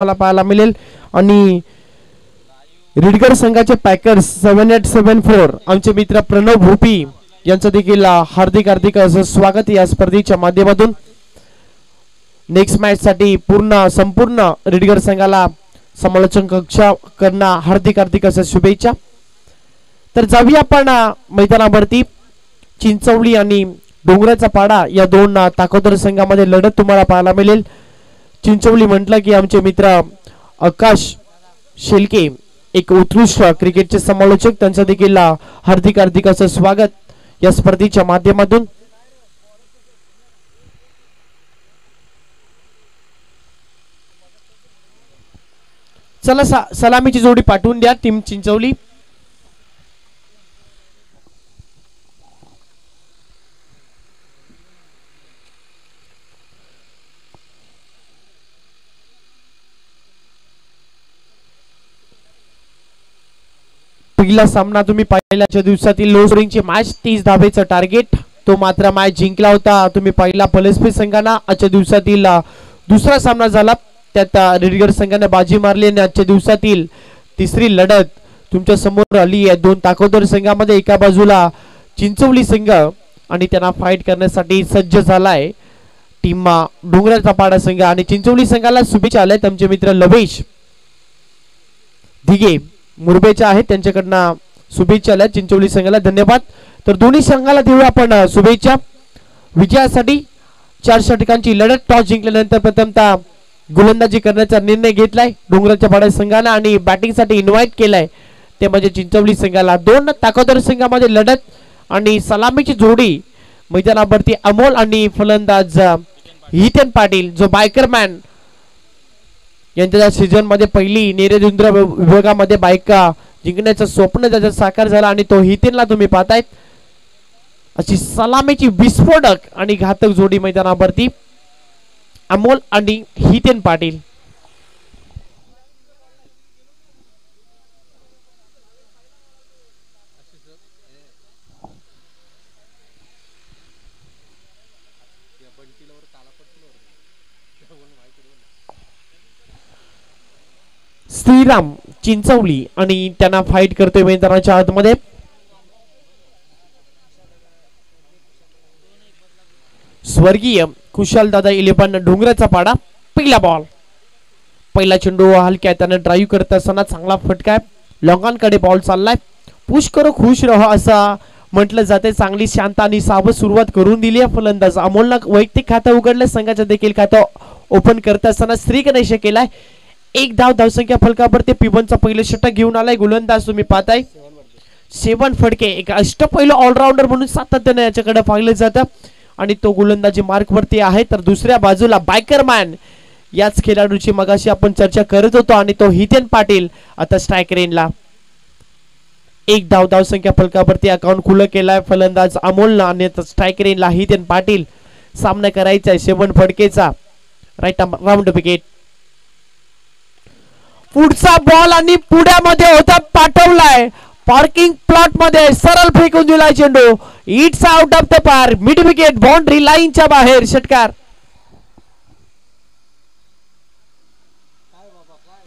मला पाहायला मिळेल आणि रिडगर संघाचे पॅकर्स 7874 आमचे मित्र प्रणव भोपी यांचं देखील हार्दिक हार्दिक असं स्वागत या स्पर्धेच्या माध्यमातून। नेक्स्ट मॅच साठी संपूर्ण रिडगर संघाला समालोचन कक्षा करणं हार्दिक हार्दिक असं शुभेच्छा। तर जाऊया आपण मैदानावरती चिंचवली आणि डोंगराचा पाडा या दोन ताकदवर संघामध्ये लढत तुम्हाला पाहायला मिळेल। चिंचवली म्हटलं की आमचे मित्र आकाश शेलके एक उत्कृष्ट क्रिकेटचे समालोचक, त्यांचं देखील हार्दिक हार्दिक असं स्वागत या स्पर्धेच्या माध्यमातून। चला सलामीची जोडी पाठवून द्या टीम चिंचवली। पहिला सामना तुम्ही पहिल्याच्या दिवसातील लो स्कोरिंगची मॅच 30 धावेचं टार्गेट, तो मात्र मॅच जिंकला होता तुम्ही पहिला पलसपी संघाना। आजच्या दिवसातील दुसरा सामना झाला त्यात रिडगर संघाने बाजी मारली आणि आजच्या दिवसातील तिसरी लढत तुमच्या समोर आली आहे। दोन ताकदवर संघामध्ये एका बाजूला चिंचवली संघ आणि त्यांना फाईट करण्यासाठी सज्ज झालाय टीम डोंगराचा पाडा संघ आणि चिंचवली संघाला शुभेच्छा आल्यात आमचे मित्र लवेश दिघे मुरबेचे आहेत, त्यांच्याकडनं शुभेच्छा आल्या चिंचवली संघाला, धन्यवाद। तर दोन्ही संघाला देऊ आपण शुभेच्छा विजयासाठी। 4 षटकांची लढत, टॉस जिंकल्यानंतर प्रथमतः गोलंदाजी करण्याचा निर्णय घेतलाय डोंगराच्या पाडा संघाने आणि बॅटिंग साठी इन्व्हाइट केलाय ते म्हणजे चिंचवली संघाला। दोन ताकदवर संघामध्ये लढत आणि सलामीची जोडी मैदानावरती अमोल आणि फलंदाज हितेन पाटील जो बायकरमॅन यांच्या सीझन मध्ये पहिली नेरेंद्र विभागामध्ये बायका जिंकण्याचं स्वप्न त्याचं साकार झालं आणि तो हितेनला तुम्ही पाहतायत। अशी सलामीची विस्फोटक आणि घातक जोडी मैदानावरती अमोल आणि हितेन पाटील। श्रीराम चिंचवली आणि त्यांना फाईट करतोय मैदानाच्या आतमध्ये। स्वर्गीय कुशाल दादा 11 डोंगराचा पाडा। पहिला बॉल, पहिला चेंडू हलक्या त्याने ड्राईव्ह करत असताना चांगला फटका आहे, लॉंगांकडे बॉल चाललाय। पुश करो खुश रहो असं म्हटलं जाते, चांगली शांत आणि सावध सुरुवात करून दिली आहे फलंदाज अमोलनं। वैयक्तिक खातं उघडलं, संघाचं देखील खातं ओपन करत असताना श्रीगणेश केलाय। एक धावसंख्या फलकावरती पिबनचा पहिलं षटक घेऊन आलाय गोलंदाज तुम्ही पाहताय सेवन फडके, एक अष्टपैलू ऑलराऊंडर म्हणून सातत्याने याच्याकडे पाहिलं जातं आणि तो गोलंदाजी मार्क वरती आहे। तर दुसऱ्या बाजूला बायकरमॅन याच खेळाडूची मगाशी आपण चर्चा करत होतो आणि तो हितेन पाटील आता स्ट्राइक रेंजला। एक धावसंख्या फलकावरती अकाउंट खुलं केलाय फलंदाज अमोलनं आणि स्ट्राइक रेंजला हितेन पाटील सामना करायचा आहे सेवन फडकेचा। राईट राऊंड विकेट, पुढचा बॉल आणि पुढ्यामध्ये होता पाठवलाय पार्किंग प्लॉट मध्ये, सरळ फेकून दिलाय चेंडू, it's out of the park, mid wicket boundary लाईनच्या बाहेर षटकार।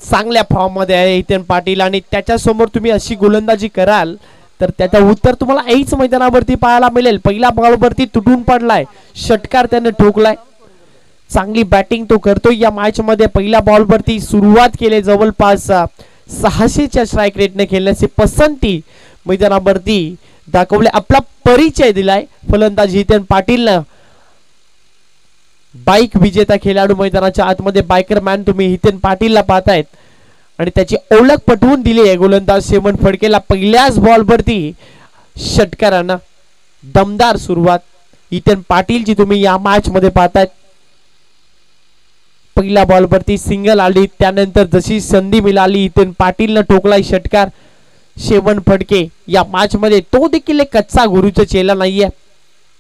चांगल्या फॉर्म मध्ये आहे हितेन पाटील आणि त्याच्या समोर तुम्ही अशी गोलंदाजी कराल तर त्याचं उत्तर तुम्हाला याच मैदानावरती पाहायला मिळेल। पहिला बॉल वरती तुटून पडलाय, षटकार त्याने ठोकलाय, चांगली बॅटिंग तो करतोय या मॅच मध्ये। पहिल्या बॉल वरती सुरुवात केली, जवळपास 600च्या स्ट्राइक रेटने खेळण्याची पसंती मैदानावरती दाखवले, आपला परिचय दिलाय फलंदाज हितेन पाटीलनं। बाईक विजेता खेळाडू मैदानाच्या आतमध्ये बायकरमॅन तुम्ही हितेन पाटीलला पाहतायत आणि त्याची ओळख पटवून दिली आहे गोलंदाज सेवन फडकेला। पहिल्याच बॉल वरती षटकारानं दमदार सुरुवात हितेन पाटील जी तुम्ही या मॅच मध्ये पाहतायत। पहिल्या बॉल वरती सिंगल आली, त्यानंतर जशी संधी मिळाली हितेन पाटीलनं ठोकलाय षटकार। सेवन फडके या मॅच मध्ये तो देखील एक कच्चा गुरुचा चेला नाहीये,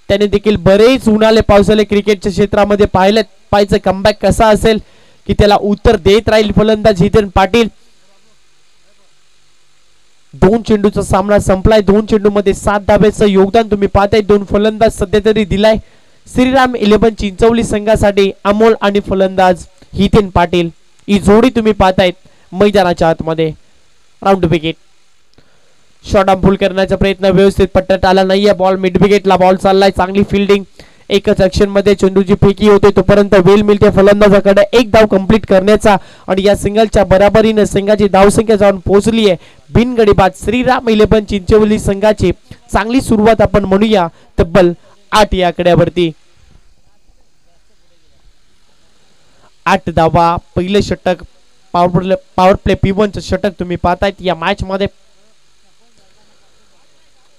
त्याने देखील बरेच उन्हाळे पावसाळे क्रिकेटच्या क्षेत्रामध्ये पाहायचं कमबॅक कसा असेल की त्याला उत्तर देत राहील फलंदाज हितेन पाटील। 2 चेंडूचा सामना संपलाय, 2 चेंडू मध्ये 7 धाब्याचं योगदान तुम्ही पाहताय, 2 फलंदाज सध्या तरी दिलाय श्रीराम 11 चिंचवली संघासाठी अमोल आणि फलंदाज हितेन पाटील ही जोडी तुम्ही पाहतायत मैदानाच्या आतमध्ये. Round wicket. शॉट अंपुल करण्याचा प्रयत्न व्यवस्थित पट्ट्यात आला नाहीये. बॉल मिड विकेटला बॉल चाललाय. चांगली फिल्डिंग. एकच ऍक्शन मध्ये चेंडूची फेकी होते तोपर्यंत वेल मिळते फलंदाजाकडे एक धाव कंप्लीट करण्याचा आणि या सिंगलच्या बराबरीने संघाची धावसंख्या जाऊन पोहोचली आहे बिनगडीबाद श्रीराम 11 चिंचवली संघाची. चांगली सुरुवात आपण म्हणूया तब्बल 8 या आकड्यावरती. 8 धावा. पहिले षटक पॉवर प्ले P1 षटक तुम्ही पाहतायत या मॅच मध्ये.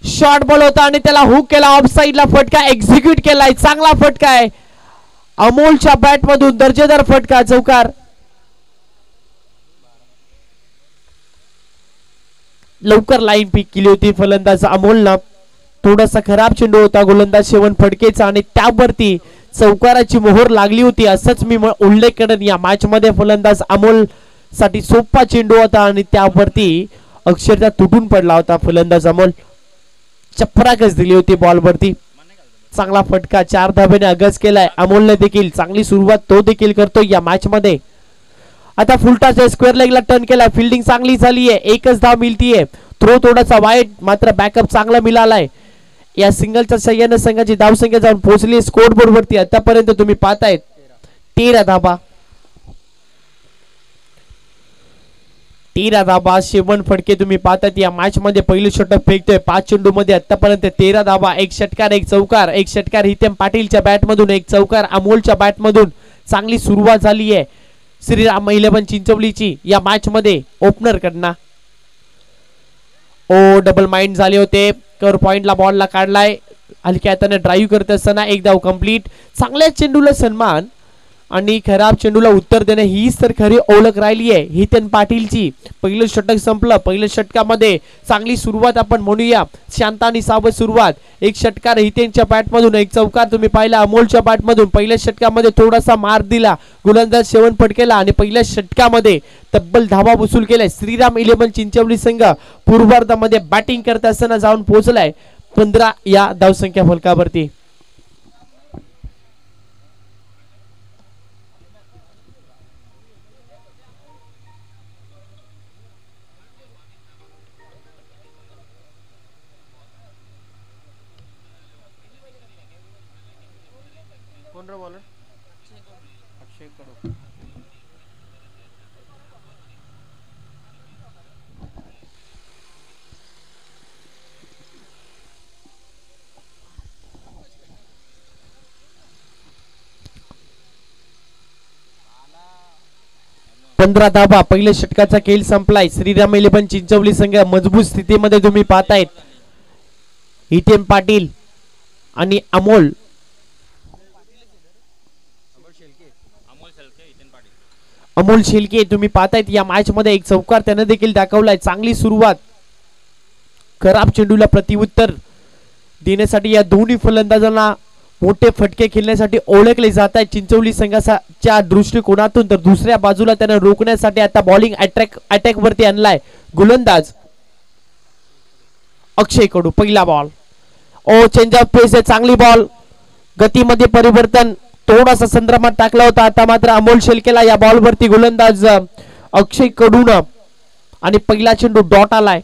शॉर्ट बॉल होता आणि त्याला हुक केला. ऑफ साइडला फटका एक्झिक्यूट केलाय. चांगला फटका आहे अमोलच्या बॅट मधून. दर्जेदार फटका. चौकार. लवकर लाईन पिक केली होती फलंदाज अमोलनं. थोडासा खराब चेंडू होता गोलंदाज शेवण फडकेचा आणि त्यावरती चौकाराची मोहर लागली होती असंच मी उल्लेख करेन. या मॅच मध्ये फलंदाज अमोल साठी सोपा चेंडू होता आणि त्यावरती अक्षरशः तुटून पडला होता फलंदाज अमोल. चपराकच दिली होती बॉल वरती. चांगला फटका. 4 धाब्याने अगस केलाय अमोलने देखील. चांगली सुरुवात तो देखील करतो या मॅच मध्ये. आता फुलटाच स्क्वेअर लेगला टर्न केला. फिल्डिंग चांगली झाली आहे. एकच धाव मिळतीये. थ्रो थोडासा वाईट मात्र बॅकअप चांगला मिळालाय. या सिंगलच्या सहाय्याने संघाची धावसंख्या जाऊन पोहोचली स्कोर बोर्ड वरती. आतापर्यंत तुम्ही पाहतायत 13 धाबा. 13 धाबा. शेवण फडके तुम्ही पाहतायत या मॅच मध्ये पहिलं षटक फेकतोय 5 चेंडू मध्ये. आतापर्यंत 13 धाबा. एक षटकार एक चौकार. एक षटकार हितेम पाटीलच्या बॅट मधून. एक चौकार अमोलच्या बॅट मधून. चांगली सुरुवात झाली आहे श्रीराम 11 चिंचवलीची या मॅच मध्ये ओपनर कडना. ओ डबल माइंड झाले होते. कर पॉइंटला बॉलला काढलाय. हलक्या हाताने ड्राईव्ह करत असताना एक धाव कंप्लीट. चांगल्या चेंडूला सन्मान आणि खराब चेंडूला उत्तर देणे हीच तर खरी ओळख राहिली आहे हितेन पाटीलची. पहिलं षटक संपलं. पहिल्या षटकामध्ये चांगली सुरुवात आपण म्हणूया. शांत आणि सावध सुरुवात. एक षटकार हितेनच्या बॅट मधून. एक चौकार तुम्ही पाहिला अमोलच्या बॅट मधून. पहिल्या षटकामध्ये थोडासा मार दिला गोलंदाज शेवण फडकेला आणि पहिल्या षटकामध्ये तब्बल धावा वसूल केलाय. श्रीराम 11 चिंचवली संघ पूर्वार्धामध्ये बॅटिंग करत असताना जाऊन पोहोचलाय 15 या धावसंख्या फलकावरती. बॉलर अक्षय कडू. पंधरा धाबा. पहिल्या षटकाचा खेळ संपलाय. श्रीराम 11 चिंचवली संघ मजबूत स्थितीमध्ये तुम्ही पाहतायत. हितेम पाटील आणि अमोल शेलके तुम्ही पाहतायत या मॅच मध्ये. एक चौकार त्याने देखील दाखवलाय. चांगली सुरुवात. खराब चेंडूला प्रतिउत्तर देण्यासाठी या दोन्ही फलंदाजांना मोठे फटके खेळण्यासाठी ओळखले जात आहेत चिंचवली संघाच्या दृष्टिकोनातून. तर दुसऱ्या बाजूला त्याने रोखण्यासाठी आता बॉलिंग अटॅक वरती आणलाय गोलंदाज अक्षय कडू. पहिला बॉल. ओ चेंज ऑफ पेस आहे. चांगली बॉल. गतीमध्ये परिवर्तन थोडासा संदर्भात टाकला होता. आता मात्र अमोल शेलकेला या बॉल वरती गोलंदाज अक्षय कडून आणि पहिला चेंडू डॉट आलाय.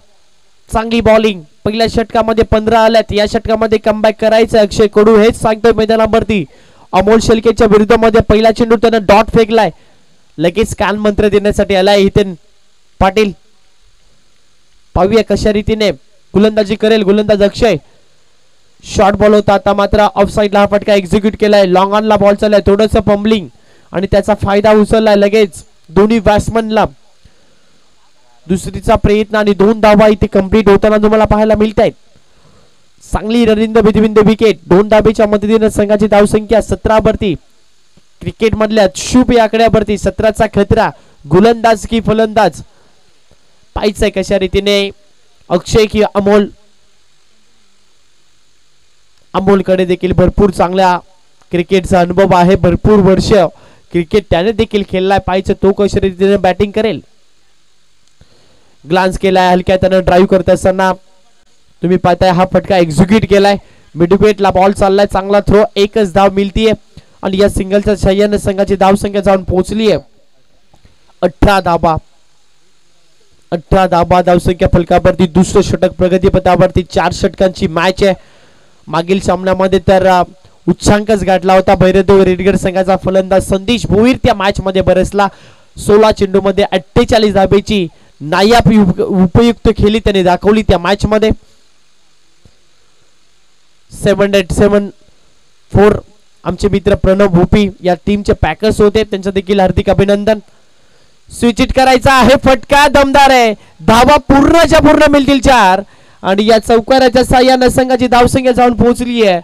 चांगली बॉलिंग. पहिल्या षटकामध्ये 15 आल्यात. या षटकामध्ये कमबॅक करायचं अक्षय कडू हेच सांगतोय मैदानावरती. अमोल शेलकेच्या विरुद्धमध्ये पहिला चेंडू त्याने डॉट फेकलाय. लगेच कान मंत्र देण्यासाठी आलाय हितेन पाटील. पाहूया कशा रीतीने गोलंदाजी करेल गोलंदाज अक्षय. शॉर्ट बॉल होता. आता मात्र ऑफ साइडला हा फटका एक्झिक्यूट केलाय. लॉंग ऑनला बॉल चाललाय. थोडंसं पंबलिंग आणि त्याचा फायदा उचललाय लगेच दोन्ही बॅट्समनला. दुसरीचा प्रयत्न आणि 2 धावा इथे कंप्लीट होताना तुम्हाला पाहायला मिळत आहेत. चांगली रनिंग बिटवीन द विकेट. 2 धाबेच्या मदतीने संघाची धावसंख्या 17 वरती. क्रिकेट मधल्या शुभ या आकड्यावरती 17चा खतरा. गोलंदाज की फलंदाज पाहायचंय कशा रीतीने अक्षय की अमोल. अमोलकडे देखील भरपूर चांगला क्रिकेटचा अनुभव आहे. भरपूर वर्ष क्रिकेट त्याने देखील खेळलाय. पाहायचं तो कशा रीतीने बॅटिंग करेल. ग्लान्स केलाय. हलक्या त्यानं ड्राईव्ह करत असताना तुम्ही पाहताय हा फटका एक्झिक्यूट केलाय. मिडविकेटला बॉल चाललाय. चांगला थ्रो. एकच धाव मिळतीये आणि या सिंगलच्या सहाय्याने संघाची धावसंख्या जाऊन पोहोचली आहे 18 धाबा. 18 धाबा धावसंख्या फलकावरती दुसरं षटक प्रगतीपथावरती. 4 षटकांची मॅच आहे. मागील सामन्यामध्ये तर उच्चांकच गाठला होता. भैरवदेव रेडगड संघाचा फलंदाज संदेश भोईर त्या मॅच मध्ये बरसला. 16 चेंडूमध्ये 48 धाब्याची नायाब उपयुक्त खेळी त्याने दाखवली त्या मॅच मध्ये. 7-8-7-4 आमचे मित्र प्रणव भोपी या टीमचे पॅकर्स होते, त्यांचं देखील हार्दिक अभिनंदन. स्विच इट करायचा आहे. फटका दमदार आहे. धावा पूर्णच्या पूर्ण मिळतील 4 आणि या चौकाराच्या साह्याने संघाची धावसंख्या जाऊन पोहोचली आहे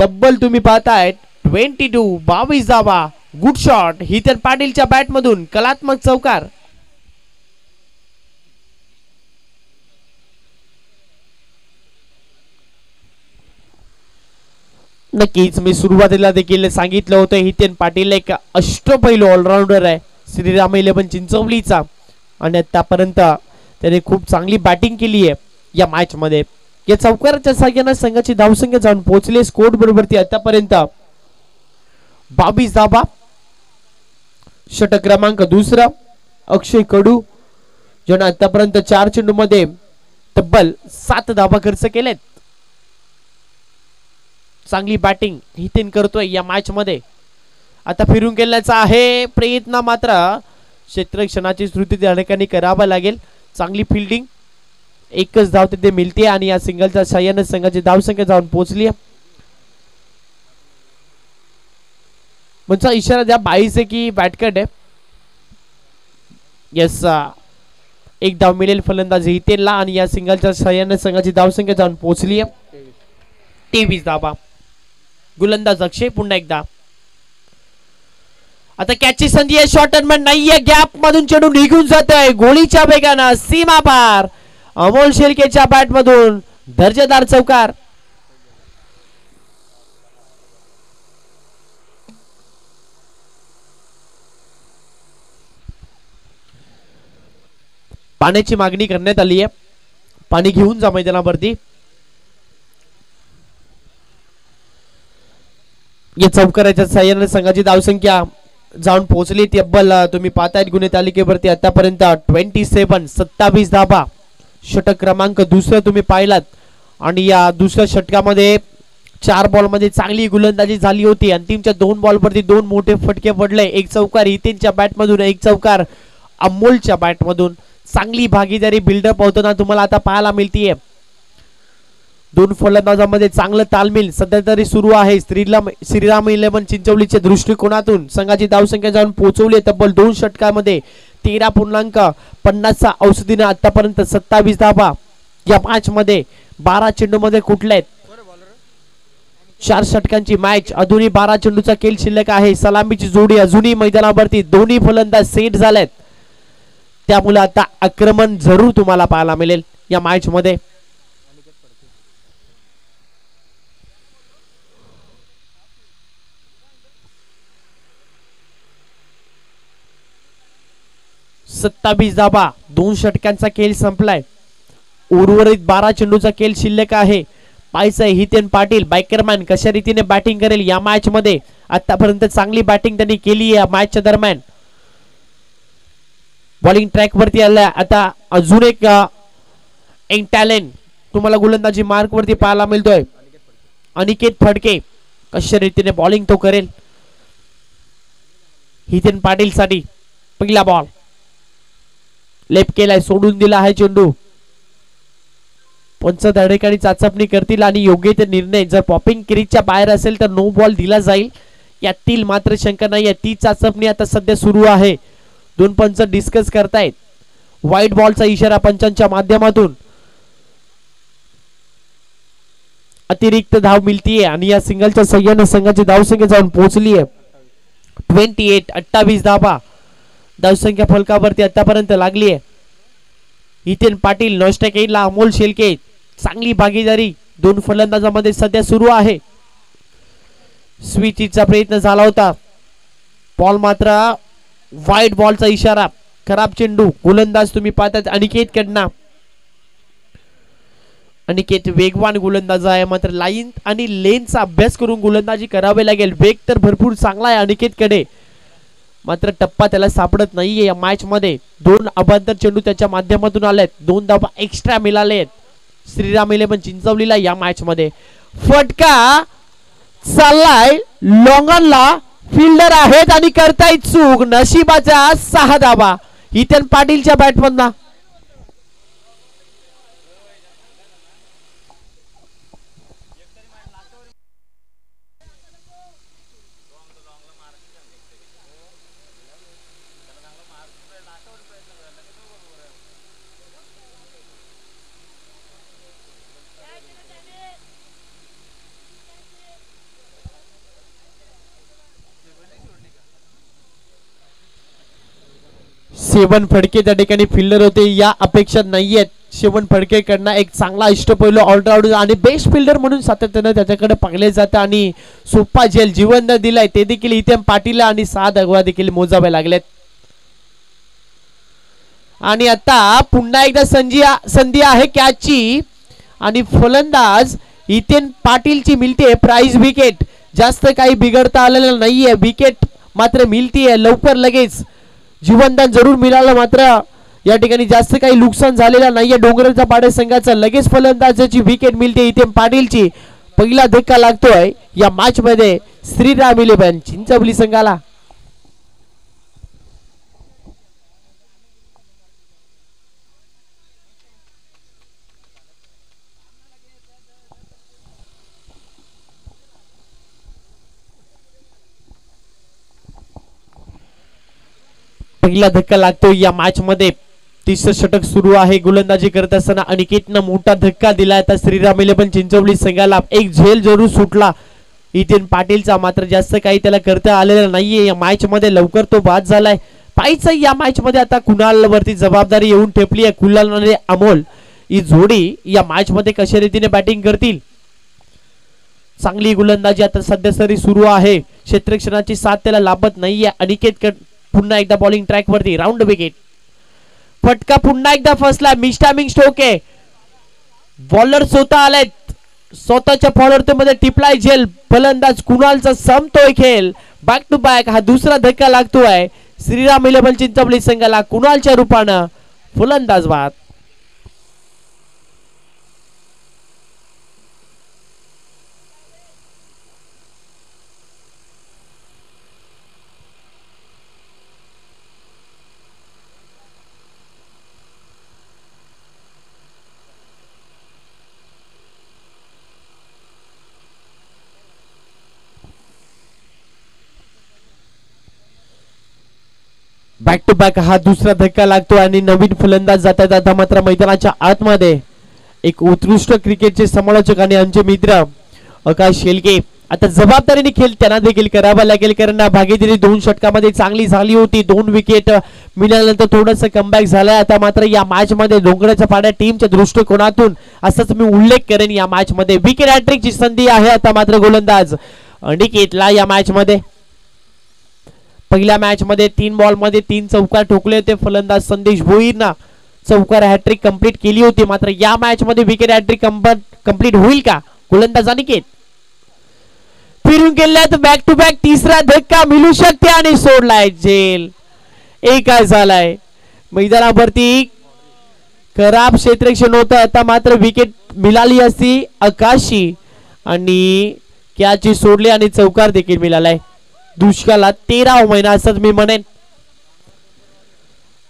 तब्बल तुम्ही पाहताय 22 धावा. गुड शॉट हितेन पाटीलच्या बॅट मधून कलात्मक चौकार. नक्कीच मी सुरुवातीला देखील सांगितलं होतं हितेन पाटील एक अष्टपैलू ऑलराऊंडर आहे श्रीराम 11 चिंचवलीचा आणि आतापर्यंत त्याने खूप चांगली बॅटिंग केली आहे या मॅच मध्ये. या चौकाराच्या साह्याने संघाची धावसंख्या जाऊन पोहोचली स्कोर बरोबरती आतापर्यंत 22 धाबा. षटक क्रमांक दुसरा अक्षय कडू ज्याने आतापर्यंत 4 चेंडू मध्ये तब्बल 7 धाबा खर्च केलेत. चांगली बॅटिंग हितेन करतोय या मॅच मध्ये. आता फिरून खेळण्याचा आहे प्रयत्न मात्र क्षेत्ररक्षणाची स्थिती त्या ठिकाणी करावा लागेल. चांगली फिल्डिंग एकच धाव तिथे मिळते आणि या सिंगलच्या साह्याने संघाची धावसंख्या जाऊन पोहोचली. म्हणजे इशारा द्या 22 आहे की बॅटकट आहे. यस एक धाव मिळेल फलंदाज हितेनला आणि या सिंगलच्या साह्याने संघाची धावसंख्या जाऊन पोहोचली आहे 23 धाबा. गोलंदाज अक्षय पुन्हा एकदा. आता कॅचची संधी आहे. शॉर्ट टर्नमेंट नाहीये. गॅप मधून चेंडू निघून जातोय गोळीच्या वेगानं सीमा पार. अमोल शेळकेच्या बॅट मधून दर्जेदार चौकार. पाण्याची मागणी करण्यात आली आहे. पाणी घेऊन जा मैदानावरती. या चौकाराच्या साह्याने संघाची धावसंख्या जाऊन पोहोचली तब्बल तुम्ही पाहताय गुन्हे तालिकेवरती आतापर्यंत 27 धाबा. षटक क्रमांक दुसरा तुम्ही पाहिलात आणि या दुसऱ्या षटकामध्ये 4 बॉल मध्ये चांगली गोलंदाजी झाली होती. अंतिमच्या 2 बॉल वरती 2 मोठे फटके पडले. एक चौकार हितेनच्या बॅट मधून, एक चौकार अमोलच्या बॅट मधून. चांगली भागीदारी बिल्डअप होताना तुम्हाला आता पाहायला मिळतीये. 2 फलंदाजांमध्ये चांगलं तालमेल सध्या तरी सुरू आहे. श्रीराम 11 चिंचवलीच्या दृष्टिकोनातून संघाची धावसंख्या जाऊन पोहोचवली तब्बल 2 षटकामध्ये 13.50चा औषधीने आतापर्यंत 27 धाबा. या मॅच मध्ये 12 चेंडू मध्ये कुठलेत 4 षटकांची मॅच. अजूनही 12 चेंडूचा खेळ शिल्लक आहे. सलामीची जोडी अजूनही मैदानावरती. दोन्ही फलंदाज सेट झालेत त्यामुळे आता आक्रमण जरूर तुम्हाला पाहायला मिळेल या मॅच मध्ये. सत्तावीस धाबा. 2 षटकांचा खेळ संपलाय. उर्वरित 12 चेंडूचा खेळ शिल्लक आहे. पाहायचं हितेन पाटील बायकरमॅन कशा रीतीने बॅटिंग करेल या मॅच मध्ये. आतापर्यंत चांगली बॅटिंग त्यांनी केली या मॅचच्या दरम्यान. बॉलिंग ट्रॅक वरती आलाय. आता अजून एक टॅलेंट तुम्हाला गोलंदाजी मार्क वरती पाहायला मिळतोय. अनिकेत फडके कशा रीतीने बॉलिंग तो करेल हितेन पाटील साठी. पहिला बॉल लेप केलाय, सोडून दिला आहे चेंडू. पंच धडेकाडी चाचपणी करतील आणि योग्य ते निर्णय जर पॉपिंग क्रीजच्या बाहेर असेल तर नो बॉल दिला जाईल. यातील मात्र शंका नाही. ती चाचपणी आता सध्या सुरू आहे. 2 पंच डिस्कस करतायत. व्हाईट बॉलचा इशारा पंचांच्या माध्यमातून. अतिरिक्त धाव मिळतीये आणि या सिंगलच्या सह्याने संघाची धावसंख्या जाऊन पोहोचली आहे 28 धाबा. धावसंख्या फलकावरती आतापर्यंत लागली आहे. हितेन पाटील नॉस्टॅकेला अमोल शेळके. चांगली भागीदारी 2 फलंदाजांमध्ये सध्या सुरू आहे. स्विचचा प्रयत्न झाला होता. बॉल मात्र व्हाईट बॉलचा इशारा. खराब चेंडू. गोलंदाज तुम्ही पाहतात अनिकेत कडना. अनिकेत वेगवान गोलंदाज आहे मात्र लाईन आणि लेनचा अभ्यास करून गोलंदाजी करावे लागेल. वेग तर भरपूर चांगला आहे अनिकेत कडे. मात्र टप्पा त्याला सापडत नाहीये या मॅच मध्ये. 2 अबांतर चेंडू त्याच्या माध्यमातून आलेत, 2 धावा एक्स्ट्रा मिळालेत श्रीराम इलेव्हन चिंचवलीला या मॅच मध्ये. फटका चाललाय लॉंगनला, फिल्डर आहेत आणि करताय चूक. नशिबाचा 6 धावा हितेन पाटीलच्या बॅटमधनं. सेवन फडके त्या ठिकाणी फिल्डर होते, या अपेक्षा नाहीयेत. सेवन फडकेकडनं एक चांगला इष्टपैलू ऑलराऊंडर आणि बेस्ट फिल्डर म्हणून सातत्यानं त्याच्याकडे पाहिले जातं आणि सोप्पा झेल जीवन दिलाय ते देखील इथे पाटील आणि 6 धावा देखील मोजावे लागलेत. आणि आता पुन्हा एकदा संधी आहे कॅचची आणि फलंदाज इथे पाटीलची मिळते प्राइज विकेट. जास्त काही बिघडता आलेलं नाहीये, विकेट मात्र मिळतीये लवकर लगेच. जीवनदान जरूर मिळालं, मात्र या ठिकाणी जास्त काही नुकसान झालेलं नाहीये डोंगराचा पाडे संघाचा. लगेच फलंदाजाची विकेट मिळते इथे पाटीलची. पहिला धक्का लागतोय या मॅच मध्ये श्रीराम इलेव्हन चिंचवली संघाला. पहिला धक्का लागतो या मॅच मध्ये. तिसरं षटक सुरू आहे. गोलंदाजी करत असताना अनिकेतनं मोठा धक्का दिला. आता श्रीराम इलेव्हन चिंचवली संघाला एक झेल जरूर सुटला इथेन पाटीलचा, मात्र जास्त काही त्याला करता आलेलं नाहीये या मॅच मध्ये. लवकर तो बाद झालाय. पाहिजे या मॅच मध्ये आता कुणाल वरती जबाबदारी येऊन ठेपली आहे. कुणाल आणि अमोल ही जोडी या मॅच मध्ये कशा रीतीने बॅटिंग करतील. चांगली गोलंदाजी आता सध्या सरी सुरू आहे. क्षेत्ररक्षणाची साथ त्याला लाभत नाहीये. अनिकेत पुन्हा एकदा बॉलिंग ट्रॅक वरती, राऊंड विकेट. फटका पुन्हा एकदा फसला. मिस्टामिंग स्ट्रोक आहे. बॉलर स्वतः आलेत, स्वतःच्या फॉलोअर मध्ये टिपलाय झेल. फलंदाज कुणालचा संपतोय खेळ. बॅक टू बॅक हा दुसरा धक्का लागतोय श्रीराम इलेव्हन चिंचवली संघाला. कुणालच्या रूपानं फलंदाज बाद. बॅक टू बॅक हा दुसरा धक्का लागतो आणि नवीन फलंदाज जातात आता मात्र मैदानाच्या आतमध्ये. एक उत्कृष्ट क्रिकेटचे समालोचक आणि आमचे मित्र आकाश शेलके आता जबाबदारीने खेळ त्यांना देखील करावा लागेल, कारण भागीदारी 2 षटकामध्ये चांगली झाली होती. 2 विकेट मिळाल्यानंतर थोडंसं कमबॅक झालंय. आता मात्र या मॅच मध्ये डोंगराच्या पाड्या टीमच्या दृष्टिकोनातून असंच मी उल्लेख करेन या मॅच मध्ये विकेट हॅट्रिकची संधी आहे आता मात्र गोलंदाज अनिकेतला. या मॅच मध्ये पहिल्या मॅच मध्ये 3 बॉल मध्ये 3 चौकार ठोकले होते फलंदाज संदेश भोईरनं. चौकार हॅट्रिक कंप्लीट केली होती, मात्र या मॅच मध्ये विकेट हॅट्रिक कंप्लीट होईल का. गोलंदाज अनिकेत फिरून गेल्यात. बॅक टू बॅक तिसरा धक्का मिळू शकते आणि सोडलाय झेल. काय झालाय मैदानावरती खराब क्षेत्ररक्षण होतं. आता मात्र विकेट मिळाली असती आकाशी आणि कॅच सोडली आणि चौकार देखील मिळालाय. दुष्काळात 13वा महिना असंच मी म्हणेन.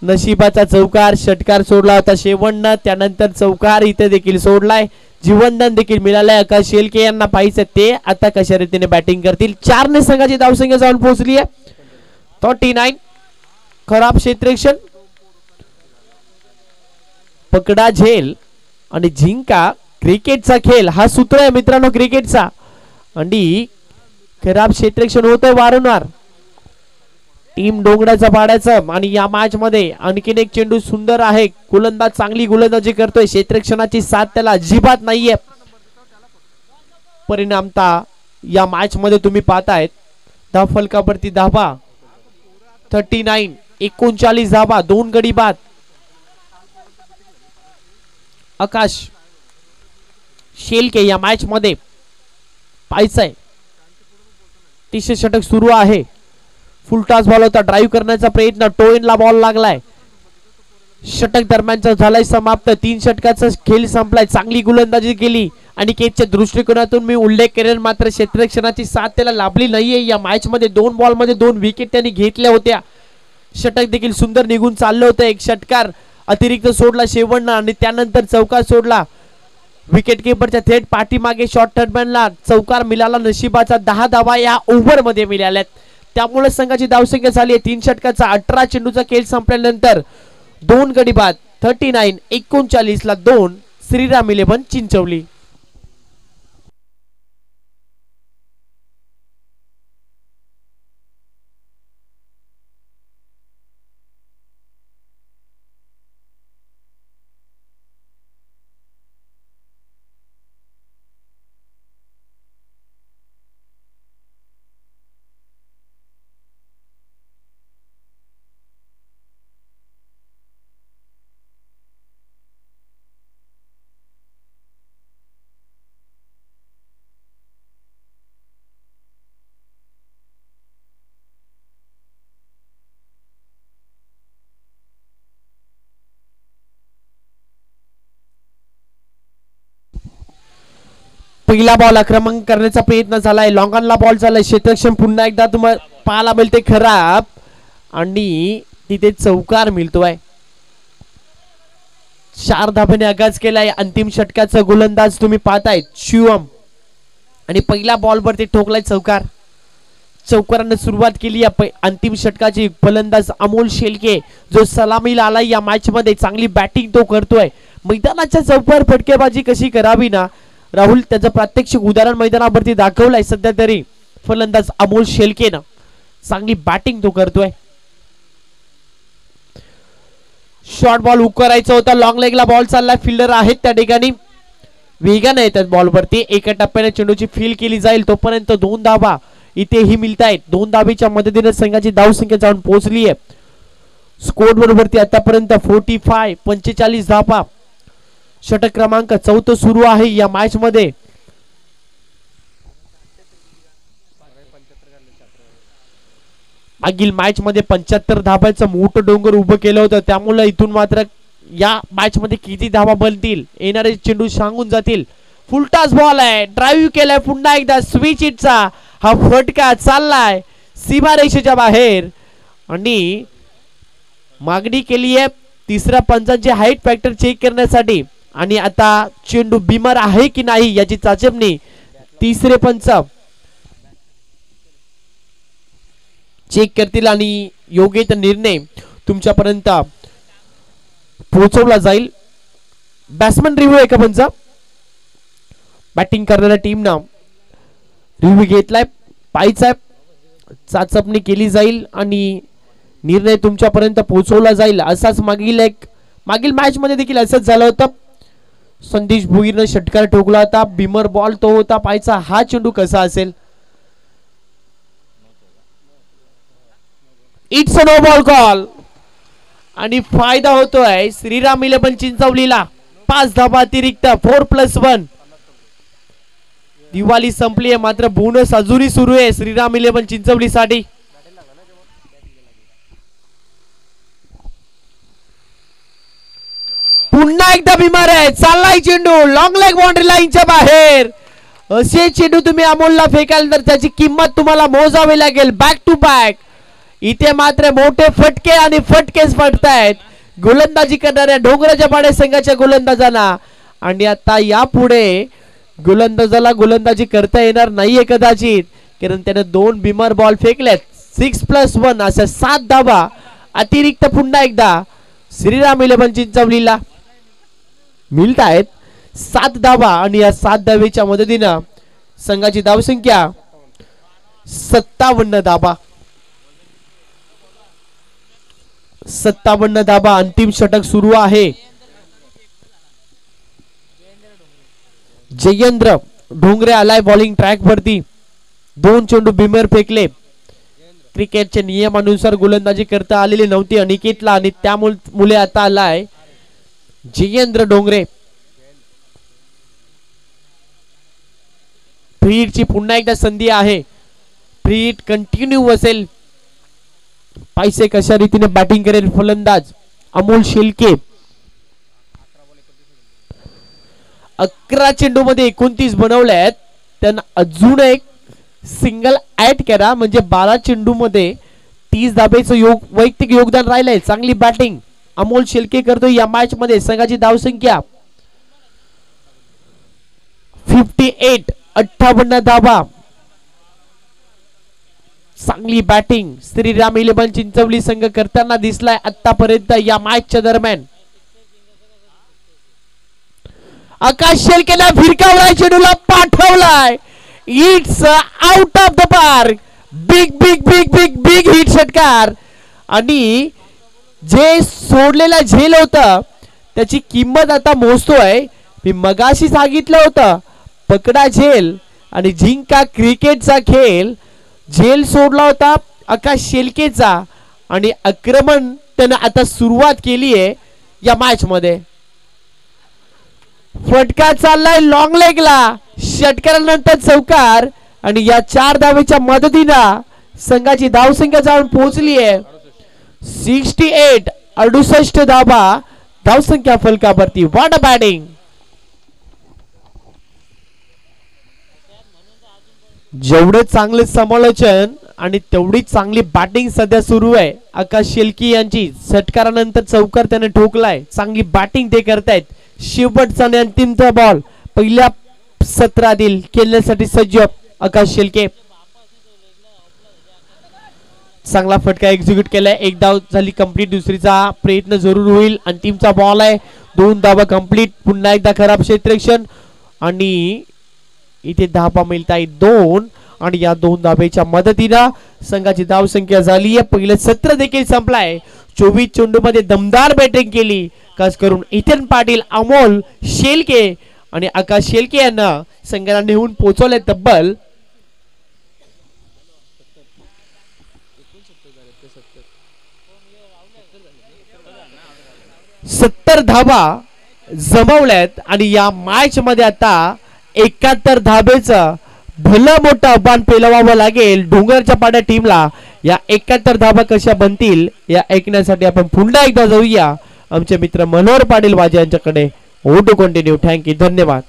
नशिबाचा चौकार षटकार सोडला होता शेवटनं, त्यानंतर चौकार इथे देखील सोडलाय. जीवनदान देखील मिळालंय. आकाश शेलके यांना पाहिजे ते आता कशा रीतीने बॅटिंग करतील. 4 ने संघाची धावसंख्या जाऊन पोहोचली आहे 39. खराब क्षेत्ररक्षण, पकडा झेल आणि जिंका. क्रिकेटचा खेळ हा सूत्र आहे मित्रांनो क्रिकेटचा. आणि खराब क्षेत्ररक्षण होतंय वारंवार टीम डोंगराच्या पाड्याचं. आणि या मॅच मध्ये आणखीन एक चेंडू सुंदर आहे. गोलंदाज चांगली गोलंदाजी करतोय. क्षेत्ररक्षणाची साथ त्याला अजिबात नाहीये. परिणामता या मॅच मध्ये तुम्ही पाहतायत धाव फलकावरती धावा 39, 39 धावा, 2 गडी बाद. आकाश शेलके या मॅच मध्ये पाहायचंय. तिसरे षटक सुरू आहे. फुलटॉस बॉल होता, ड्राईव्ह करण्याचा प्रयत्न, टोइनला बॉल लागलाय, षटक दरम्यानचा झालाय समाप्त, 3 षटकाचा खेळ संपलाय, चांगली गोलंदाजी केली आणि केचच्या दृष्टिकोनातून मी उल्लेख करेन, मात्र क्षेत्ररक्षणाची साथ त्याला लाभली नाहीये या मॅच मध्ये. 2 बॉल मध्ये 2 विकेट त्यांनी घेतल्या होत्या, षटक देखील सुंदर निघून चाललं होतं, एक षटकार अतिरिक्त सोडला शेवटनं आणि त्यानंतर चौकार सोडला, विकेट किपरच्या थेट पाठीमागे शॉर्ट टर्बनला चौकार मिळाला, नशिबाचा 10 धावा या ओव्हर मध्ये मिळाल्यात, त्यामुळे संघाची धावसंख्या झाली आहे 3 षटकाचा. 18 चेंडूचा खेळ संपल्यानंतर 2 गडी बाद, 39-39 2 श्रीराम 11 चिंचवली. पहिला बॉल आक्रमण करण्याचा प्रयत्न झालाय, लॉंगॉनला बॉल झालाय, क्षेत्ररक्षण पुन्हा एकदा तुम्हाला पाहायला मिळते खराब आणि तिथे चौकार मिळतोय. 4 धाब्याने आगाज केलाय अंतिम षटकाचा गोलंदाज तुम्ही पाहताय शिवम आणि पहिल्या बॉलवर ते ठोकलाय चौकार. चौकाराने सुरुवात केली अंतिम षटकाची. फलंदाज अमोल शेलके जो सलामीला आलाय या मॅच मध्ये, चांगली बॅटिंग तो करतोय. मैदानाच्या चौकार फटकेबाजी कशी करावी ना राहुल, त्याचं प्रात्यक्षिक उदाहरण मैदानावरती दाखवलंय सध्या तरी फलंदाज अमोल शेलकेनं. चांगली बॅटिंग तो करतोय. शॉर्ट बॉल हुक करायचा होता, लॉंग लेगला बॉल चाललाय, फिल्डर आहेत त्या ठिकाणी, वेगाने येतात बॉलवरती, एका टप्प्याने चेंडूची फील केली जाईल तोपर्यंत 2 धावा इथेही मिळतायत. 2 धावेच्या मदतीने संघाची धावसंख्या जाऊन पोहोचली आहे स्कोर बरोबरती आतापर्यंत 45 धावा. षटक क्रमांक 4 सुरू आहे या मॅच मध्ये. मागील मॅच मध्ये 75 धाब्याचं मोठं डोंगर उभं केलं होतं, त्यामुळे इथून मात्र या मॅच मध्ये किती धावा बनतील येणारे चेंडू सांगून जातील. फुलटॉस बॉल आहे, ड्राईव्ह केलाय पुन्हा एकदा, स्विच हिटचा हा फटका चाललाय सीमारेषेच्या बाहेर आणि मागणी केली आहे तिसऱ्या पंचांची हाईट फॅक्टर चेक करण्यासाठी आणि आता चेंडू बिमर आहे की नाही याची चाचपणी तिसरे पंच चेक करतील आणि योग्य तो निर्णय तुमच्यापर्यंत पोहोचवला जाईल. बॅट्समन रिव्ह्यू एका पंच, बॅटिंग करणाऱ्या टीमनं रिव्ह्यू घेतलाय, पाहायचाय, चाचपणी केली जाईल आणि निर्णय तुमच्यापर्यंत पोहोचवला जाईल. असाच मागील मॅच मध्ये देखील असंच झालं होतं. संदेश भोईरनं षटकार ठोकला होता, बिमर बॉल तो होता, पाहायचा हा चेंडू कसा असेल. It's a no ball call आणि फायदा होतोय श्रीराम 11 चिंचवलीला. 5 धावा अतिरिक्त, 4+1. दिवाळी संपली आहे मात्र बोनस अजूनही सुरू आहे श्रीराम 11 चिंचवलीसाठी. पुन्हा एकदा बिमार आहे, चाललाय चेंडू लॉंग लेग बाउंड्री लाईनच्या बाहेर. असे चेंडू तुम्ही अमोलला फेकाल तर त्याची किंमत तुम्हाला मोजावी लागेल. बॅक टू बॅक इथे मात्र मोठे फटके आणि फटकेच पडतायत गोलंदाजी करणाऱ्या डोंगराच्या पाड्या संघाच्या गोलंदाजांना आणि आता यापुढे गोलंदाजाला गोलंदाजी करता येणार नाहीये कदाचित, कारण त्याने 2 बिमर बॉल फेकलेत. 6+1 अशा 7 धावा अतिरिक्त पुन्हा एकदा श्रीराम 11 चिंचवलीला मिळत आहेत. 7 धावा आणि या 7 धावेच्या मदतीनं संघाची धावसंख्या 57 धावा. 57 धावा. अंतिम षटक सुरू आहे. जयेंद्र ढोंगरे आलाय बॉलिंग ट्रॅक वरती. 2 चेंडू बिमर फेकले. क्रिकेटच्या नियमानुसार गोलंदाजी करता आलेली नव्हती अनिकेतला आणि त्यामुळे आता आलाय जयेंद्र ढोंगरे. फ्री हिटची पुन्हा एकदा संधी आहे. फ्री हिट कंटिन्यू असेल पैसे कशा रीतीने बॅटिंग करेल फलंदाज अमोल शेलके. 11 चेंडू मध्ये 29 बनवले आहेत. त्यांना अजून एक सिंगल ऍड करा म्हणजे 12 चेंडू मध्ये 30 धाब्याचं वैयक्तिक योगदान राहिलंय. चांगली बॅटिंग अमोल शेलके करतो या मॅच मध्ये. संघाची धावसंख्या 58, 58 धाबा. चांगली बॅटिंग श्रीराम इलेव्हन चिंचवली संघ करताना दिसलाय आतापर्यंत या मॅचच्या दरम्यान. आकाश शेलकेला फिरकावलाय, चेंडूला पाठवलाय. It's out of the park. Big big big big big hit षटकार. आणि जे सोडलेला झेल होता त्याची किंमत आता मोजतोय. मी मगाशी सांगितलं होतं पकडा झेल आणि जिंका क्रिकेटचा खेळ. झेल सोडला होता आकाश शेलकेचा आणि आक्रमण त्यानं आता सुरुवात केली आहे या मॅच मध्ये. फटका चाललाय लॉंग लेगला. षटकारानंतर चौकार आणि या 4 धावेच्या मदतीनं संघाची धावसंख्या जाऊन पोहोचली आहे 68, 68 धाबा धावसंख्या फलकावरती. What a batting. जेवढं चांगलं समालोचन आणि तेवढीच चांगली बॅटिंग सध्या सुरू आहे आकाश शेलके यांची. षटकारानंतर चौकार त्याने ठोकलाय. चांगली बॅटिंग ते करतायत. शेवटचा आणि अंतिमचा बॉल पहिल्या सत्रातील खेळण्यासाठी सज्ज आकाश शेलके. चांगला फटका एक्झिक्यूट केलाय. एक धाव झाली कंप्लीट. दुसरीचा प्रयत्न जरूर होईल. अंतिमचा बॉल आहे. 2 धावा कंप्लीट. पुन्हा एकदा खराब क्षेत्ररक्षण आणि इथे धावा मिळताय 2 आणि या 2 धाब्याच्या मदतीनं संघाची धावसंख्या झाली आहे. पहिलं सत्र देखील संपलाय. 24 चेंडू मध्ये दमदार बॅटिंग केली खास करून इथन पाटील, अमोल शेलके आणि आकाश शेलके यांना संघाला नेऊन पोहोचवले तब्बल 70 धाबा जमवल्यात. आणि या मॅच मध्ये आता 71 धाब्याचं भलं मोठं आव्हान पेलवावं लागेल डोंगरच्या पाड्या टीमला. या 71 धाबा कशा बनतील या ऐकण्यासाठी आपण पुन्हा एकदा जाऊया आमचे मित्र मनोहर पाटील वाजे यांच्याकडे. ओ टू कंटिन्यू. थँक्यू. धन्यवाद.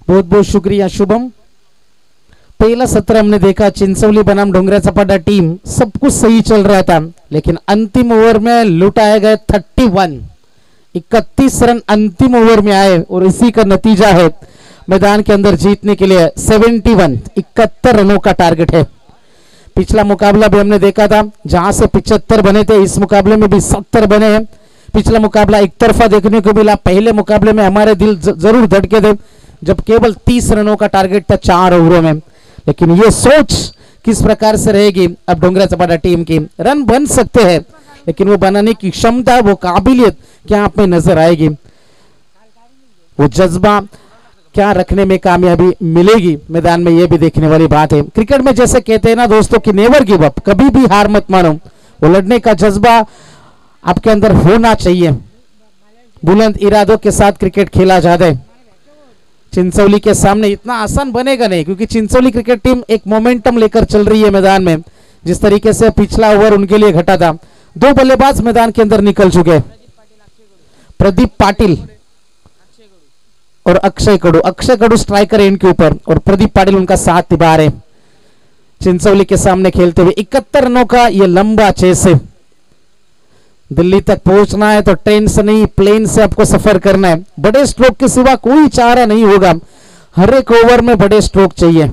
बहुत बहुत शुक्रिया शुभम। पहला सत्र हमने देखा चिंचौली बनाम डोंगरा चपाटा टीम सब कुछ सही चल रहा था, लेकिन अंतिम ओवर में लुटाए गए 31 रन अंतिम ओवर में आए और इसी का नतीजा है मैदान के अंदर जीतने के लिए 71 रनों का टारगेट है। पिछला मुकाबला भी हमने देखा था जहां से 75 बने थे, इस मुकाबले में भी 70 बने हैं। पिछला मुकाबला एक तरफा देखने को मिला। पहले मुकाबले में हमारे दिल जरूर धड़के थे जब केवल 30 रनों का टारगेट था 4 ओवरों में, लेकिन ये सोच किस प्रकार से रहेगी अब डोंगरा चपाटा टीम की। रन बन सकते हैं लेकिन वो बनाने की क्षमता, वो काबिलियत क्या आप में नजर आएगी, वो जज्बा क्या रखने में कामयाबी मिलेगी मैदान में, ये भी देखने वाली बात है। क्रिकेट में जैसे कहते हैं ना दोस्तों कि नेवर गिव अप, कभी भी हार मत मानो। वो लड़ने का जज्बा आपके अंदर होना चाहिए। बुलंद इरादों के साथ क्रिकेट खेला जाता है। चिंचोली के सामने इतना आसान बनेगा नहीं, क्योंकि चिंचोली क्रिकेट टीम एक मोमेंटम लेकर चल रही है मैदान में। जिस तरीके से पिछला ओवर उनके लिए घटा था, 2 बल्लेबाज मैदान के अंदर निकल चुके, प्रदीप पाटिल और अक्षय कडू। अक्षय कडू स्ट्राइकर है इनके ऊपर और प्रदीप पाटिल उनका साथ निभा रहे चिंचोली के सामने खेलते हुए। 71 रनों का ये लंबा चेस है। दिल्ली तक पहुंचना है तो ट्रेन से नहीं, प्लेन से आपको सफर करना है। बड़े स्ट्रोक के सिवा कोई चारा नहीं होगा। हर एक ओवर में बड़े स्ट्रोक चाहिए।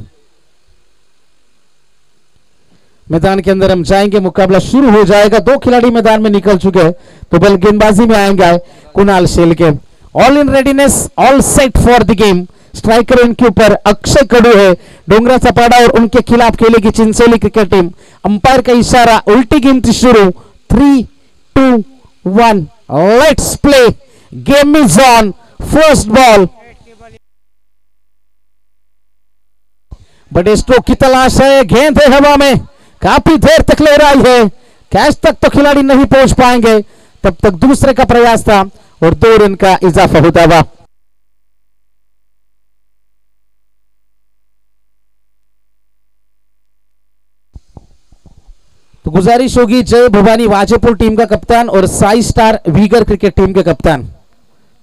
मैदान के अंदर हम जाएंगे, मुकाबला शुरू हो जाएगा। 2 खिलाड़ी मैदान में निकल चुके हैं तो बल गेंदबाजी में आएंगे कुणाल शेल के। All in readiness, all set for the game. Striker इनके ऊपर अक्षय कडू है। डोंगरा चपाटा और उनके खिलाफ खेलेगी चिंचोली क्रिकेट टीम। अंपायर का इशारा, उल्टी गिनती शुरू। 3, 2, 1, let's play. Game is on. First ball. बड़े स्ट्रोक की तलाश है। गेंद है हवा में, काफी देर तक ले रही है। कैच तक तो खिलाड़ी नहीं पहुंच पाएंगे। तब तक दूसरे का प्रयास था और 2 रन का इजाफा होता हुआ। तो गुजारिश होगी जय भवानी वाजेपुर टीम का कप्तान और साई स्टार वीगर क्रिकेट टीम के कप्तान,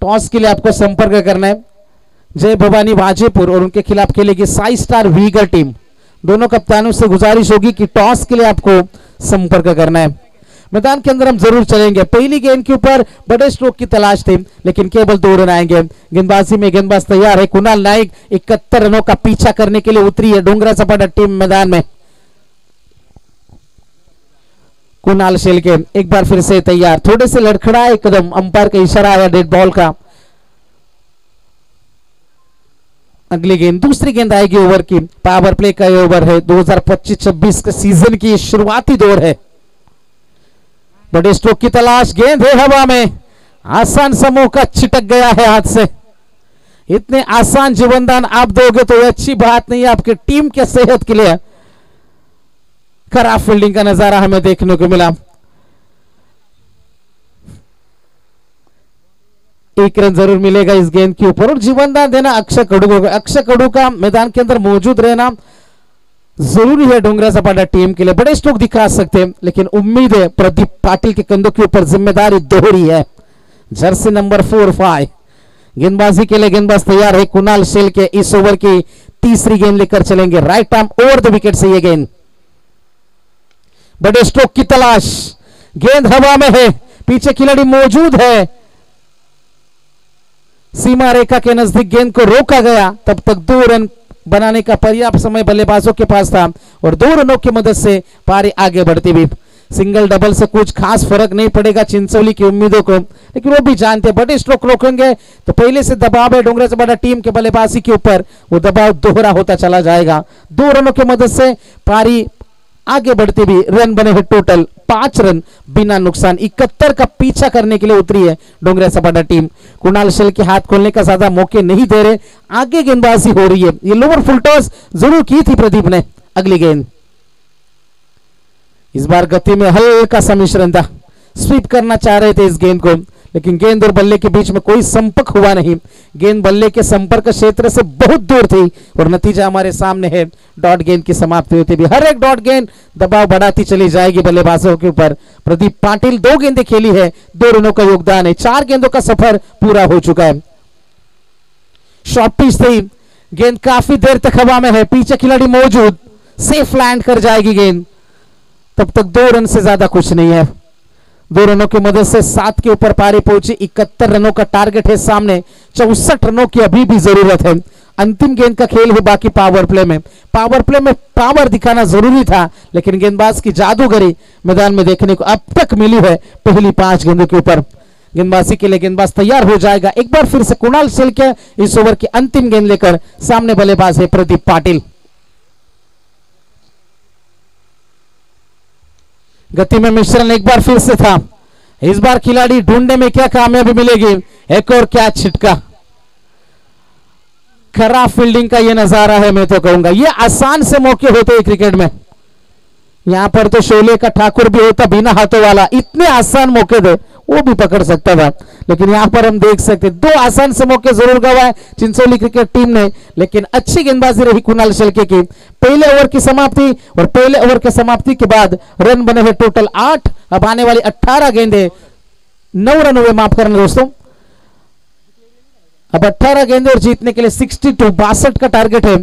टॉस के लिए आपको संपर्क करना है। जय भवानी वाजेपुर और उनके खिलाफ खेलेगी साई स्टार वीगर टीम। दोनों कप्तानों से गुजारिश होगी कि टॉस के लिए आपको संपर्क करना है। मैदान के अंदर हम जरूर चलेंगे। पहली गेंद के ऊपर बड़े स्ट्रोक की तलाश थी लेकिन केवल 2 रन आएंगे। गेंदबाजी में गेंदबाज तैयार है। कुणाल नाइक 71 रनों का पीछा करने के लिए उतरी है डोंगरा चपाटा टीम मैदान में। कुणाल शेल के एक बार फिर से तैयार, थोड़े से लड़खड़ाए कदम। अंपायर का इशारा आया डेड बॉल का। अगली गेंद, दूसरी गेंद आएगी ओवर की। पावर प्ले का ओवर है। 2025-26 के सीजन की शुरुआती दौर है। बड़े स्ट्रोक की तलाश, गेंद है हवा में। आसान सा मौका छिटक गया है हाथ से। इतने आसान जीवनदान आप दोगे तो ये अच्छी बात नहीं है आपकी टीम के सेहत के लिए। खराब फील्डिंग का नजारा हमें देखने को मिला। 1 रन जरूर मिलेगा इस गेंद के ऊपर और जीवनदान देना अक्षय कडू को। अक्षय कडू का मैदान के अंदर मौजूद रहना जरूरी है डोंगरा चपाटा टीम के लिए। बड़े स्ट्रोक दिखा सकते हैं लेकिन उम्मीद है प्रदीप पाटिल के कंधों के ऊपर जिम्मेदारी दोहरी है। Jersey number 4-5। गेंदबाजी के लिए गेंदबाज तैयार है। कुणाल शेल के इस ओवर की तीसरी गेंद लेकर चलेंगे। Right arm over the wicket से ये गेंद। बड़े स्ट्रोक की तलाश, गेंद हवा में है, पीछे खिलाड़ी मौजूद है। सीमा रेखा के नजदीक गेंद को रोका गया। तब तक 2 रन बनाने का पर्याप्त समय बल्लेबाजों के पास था और 2 रनों की मदद से पारी आगे बढ़ती हुई। सिंगल डबल से कुछ खास फर्क नहीं पड़ेगा चिंचोली की उम्मीदों को, लेकिन वो भी जानते हैं बड़े स्ट्रोक रोकेंगे तो पहले से दबाव है डोंगरा चपाटा टीम के बल्लेबाजी के ऊपर, वो दबाव दोहरा होता चला जाएगा। 2 रनों की मदद से पारी आगे बढ़ती भी। रन बने हैं टोटल 5 रन बिना नुकसान। 71 का पीछा करने के लिए उतरी है डोंगरा चपाटा टीम। कुणाल शेल के हाथ खोलने का ज्यादा मौके नहीं दे रहे, आगे गेंदबाजी हो रही है। ये लोअर फुल टॉस जरूर की थी प्रदीप ने। अगली गेंद, इस बार गति में हल्का सा मिश्रण था। स्वीप करना चाह रहे थे इस गेंद को लेकिन गेंद और बल्ले के बीच में कोई संपर्क हुआ नहीं। गेंद बल्ले के संपर्क क्षेत्र से बहुत दूर थी और नतीजा हमारे सामने है। डॉट गेंद की समाप्ति होती भी। हर एक डॉट गेंद दबाव बढ़ाती चली जाएगी बल्लेबाजों के ऊपर। प्रदीप पाटिल 2 गेंदें खेली है, 2 रनों का योगदान है। 4 गेंदों का सफर पूरा हो चुका है। शॉर्ट पिच थी, गेंद काफी देर तक हवा में है, पीछे खिलाड़ी मौजूद, सेफ लैंड कर जाएगी गेंद। तब तक 2 रन से ज्यादा कुछ नहीं है। 2 रनों की मदद से 7 के ऊपर पारी पहुंची। 71 रनों का टारगेट है सामने। 64 रनों की अभी भी जरूरत है। अंतिम गेंद का खेल हो बाकी पावर प्ले में। पावर प्ले में पावर दिखाना जरूरी था, लेकिन गेंदबाज की जादूगरी मैदान में देखने को अब तक मिली है पहली 5 गेंदों के ऊपर। गेंदबाजी के लिए गेंदबाज तैयार हो जाएगा। एक बार फिर से कुणाल शेलके इस ओवर की अंतिम गेंद लेकर, सामने बल्लेबाज है प्रदीप पाटिल। गति में मिश्रण एक बार फिर से था। इस बार खिलाड़ी ढूंढने में क्या कामयाबी मिलेगी, एक और क्या छिटका। खराब फील्डिंग का ये नजारा है, मैं तो कहूंगा ये आसान से मौके होते हैं क्रिकेट में। यहां पर तो शोले का ठाकुर भी होता बिना हाथों वाला, इतने आसान मौके थे वो भी पकड़ सकता था, लेकिन यहां पर हम देख सकते 2 आसान से मौके जरूर गवाए चिंचोली क्रिकेट टीम ने, लेकिन अच्छी गेंदबाजी रही कुणाल शेलके की। पहले ओवर की समाप्ति, और पहले ओवर की समाप्ति के बाद रन बने हैं टोटल 8। अब आने वाली 18 गेंदे 9 रन हुए, माफ करना दोस्तों। अब 18 गेंदे और जीतने के लिए 62 का टारगेट है।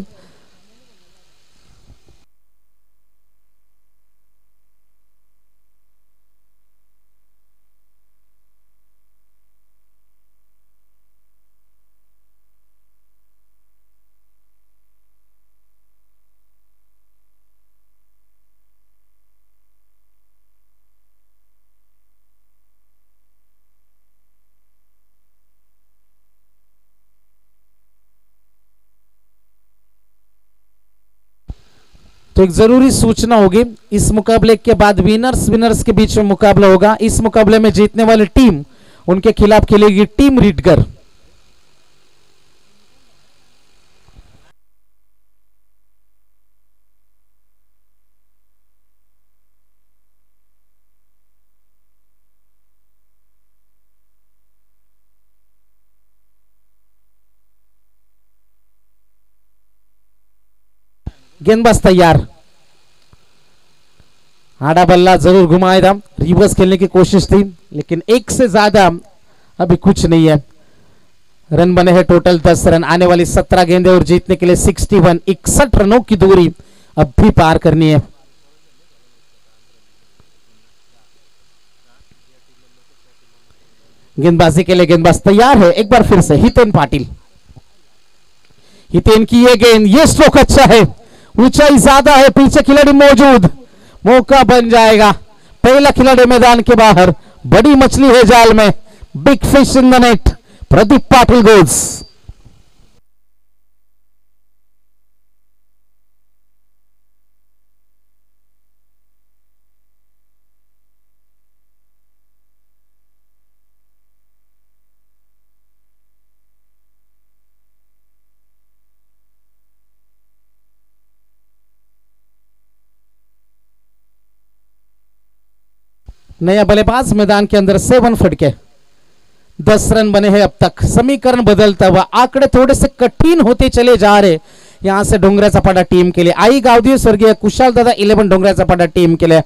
तो एक जरूरी सूचना होगी, इस मुकाबले के बाद विनर्स के बीच में मुकाबला होगा। इस मुकाबले में जीतने वाली टीम उनके खिलाफ खेलेगी टीम रीडगर। गेंदबाज तैयार, आड़ा बल्ला जरूर घुमाया था, रिवर्स खेलने की कोशिश थी, लेकिन एक से ज्यादा अभी कुछ नहीं है। रन बने हैं टोटल 10 रन। आने वाली 17 गेंदे और जीतने के लिए 61 रनों की दूरी अब भी पार करनी है। गेंदबाजी के लिए गेंदबाज तैयार है, एक बार फिर से हितेन पाटिल। हितेन की ये गेंद, ये स्ट्रोक अच्छा है, ऊंचाई ज्यादा है, पीछे खिलाड़ी मौजूद, मौका बन जाएगा। पहला खिलाड़ी मैदान के बाहर, बड़ी मछली है जाल में, big fish in the net. Pradeep Patil goals. नया बल्लेबाज मैदान के अंदर 7 फटके, 10 रन बने हैं अब तक। समीकरण बदलता हुआ, आंकड़े थोड़े से कठिन होते चले जा रहे। यहां से डोंगरा चपाटा टीम के लिए आई गावदी स्वर्गीय कुशाल दादा 11 डोंगरा चपाटा टीम के लिए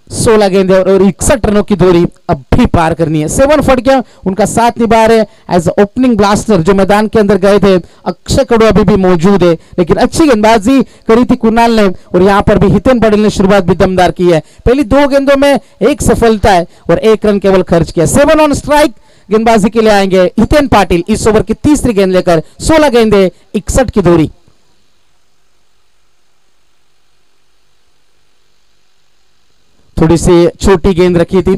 16 गेंदे और 61 रनों की दूरी अब भी पार करनी है। 7 फटके उनका साथ निभा रहे एज ओपनिंग ब्लास्टर जो मैदान के अंदर गए थे। अक्षय कड़ू अभी भी मौजूद है, लेकिन अच्छी गेंदबाजी करी थी कुणाल ने, और यहां पर भी हितेन पाटिल ने शुरुआत भी दमदार की है। पहली 2 गेंदों में 1 सफलता है और 1 रन केवल खर्च किया। 7 ऑन स्ट्राइक गेंदबाजी के लिए आएंगे हितेन पाटिल इस ओवर की तीसरी गेंद लेकर। 16 गेंदे 61 की दूरी। थोड़ी सी छोटी गेंद रखी थी,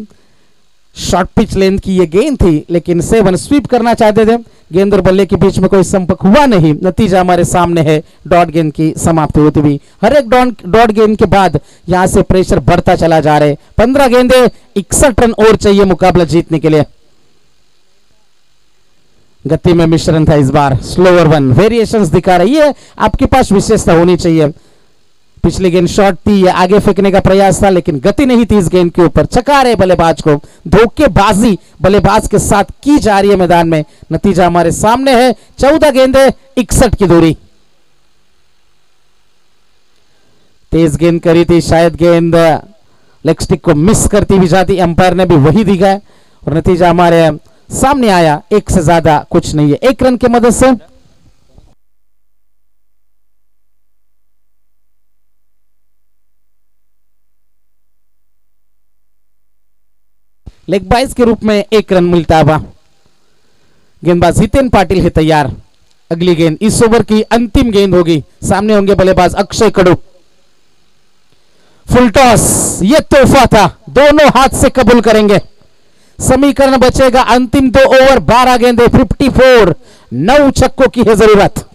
शॉर्ट पिच लेंथ की ये गेंद थी, लेकिन 7 स्वीप करना चाहते थे। गेंद और बल्ले के बीच में कोई संपर्क हुआ नहीं। नतीजा हमारे सामने है, डॉट गेंद की समाप्ति होती हुई। हर एक डॉट गेंद के बाद यहां से प्रेशर बढ़ता चला जा रहा है। 15 गेंदे 61 रन और चाहिए मुकाबला जीतने के लिए। गति में मिश्रण था इस बार, स्लोअर 1 वेरिएशंस दिखा रही है, आपके पास विशेषता होनी चाहिए। पिछली गेंद शॉर्ट थी, ये आगे फेंकने का प्रयास था, लेकिन गति नहीं थी इस गेंद के ऊपर। चका रहे बल्लेबाज को, धोखेबाजी बल्लेबाज के साथ की जा रही है मैदान में। नतीजा हमारे सामने है, 14 गेंदे 61 की दूरी। तेज गेंद करी थी, शायद गेंद लेग स्टिक को मिस करती भी जाती, अंपायर ने भी वही दिखा है और नतीजा हमारे सामने आया। 1 से ज्यादा कुछ नहीं है, 1 रन की मदद से। लेग बाइस के रूप में 1 रन मिलता हुआ। गेंदबाज हितेन पाटिल है तैयार। अगली गेंद इस ओवर की अंतिम गेंद होगी। सामने होंगे बल्लेबाज अक्षय कड़ू। फुल टॉस, यह तोहफा था, दोनों हाथ से कबूल करेंगे। समीकरण बचेगा अंतिम 2 ओवर 12 गेंदे 54, 9 छक्कों की है जरूरत।